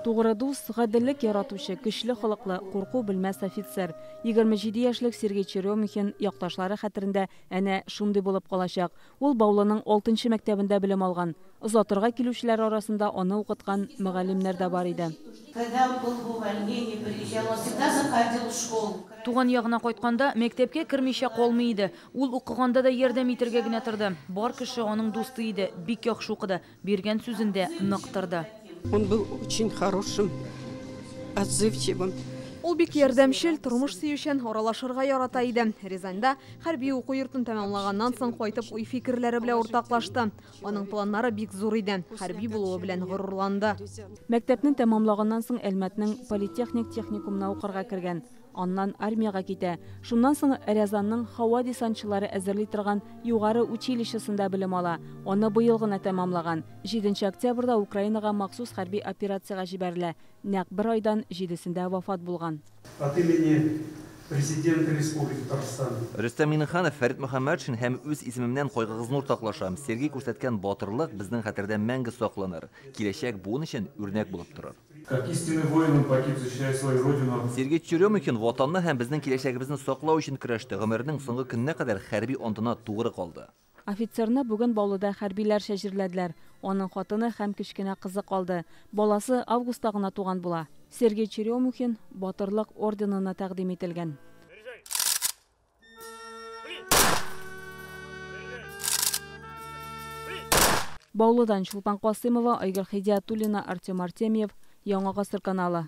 Тугры дус, гаделлек яратучы, көчле холыклы, курку белмәс офицер. 27 яшьлек Сергей Черемухин якташлары хәтерендә әнә шундый булып калачак. Ул Баулының 6-нчы мәктәбендә белем алган. Озатырга килүчеләр арасында аны укыткан мөгаллимнәр дә бар иде. Туган ягына кайтканда мәктәпкә кермичә калмый иде. Ул укыганда да ярдәм итәргә генә торды. Бар кеше аның дусты иде, бик яхшы укыды, биргән сүзендә нык торды. Он был очень хорошим, отзывчивым. Ул бик ярдәмчел, тормыш сөючән, аралашырга ярата иде. Рязанда хәрби уку йортын тәмамлаганнан соң кайтып уй фикерләре белән уртаклашты. Аның планнары бик зур иде. Хәрби булуы белән горурланды. Мәктәпне тәмамлаганнан соң Әлмәтнең политехник техникумына укырга кергән. Аннан армияга китә. Шуннан соң Рязанның һава десантчылары әзерли торган югары училищесында белем ала. Аны быел гына тәмамлаган. 7 октябрьдә Украинага махсус хәрби операциягә җибәрелә. Нәкъ 1 айдан 7-сендә вафат булган. От имени президента Республики Татарстан. Рөстәм Миннеханов, Фәрит Мөхәммәтшин һәм үз исемемнән кайгыгызны уртаклашам. Сергей күрсәткән батырлык безнең хәтердә мәңге сакланыр. Киләчәк буын өчен үрнәк булып торыр. Как истинный воин, он погиб, защищая свою родину. Сергей Черемухин ватанны һәм безнең киләчәгебезне саклау өчен көрәште. Гомеренең соңгы көненә кадәр хәрби антына тугры калды. Офицерны бүген Баулыда хәрбиләр шәҗирләделәр. Аның хатыны һәм кечкенә кызы калды. Баласы августта гына туган була. Сергей Черемухин батырлык орденына тәкъдим ителгән. Баулыдан Чулпан Касыймова, Айгөл Хидиятуллина, Артем Артемьев, Яңа гасыр каналы.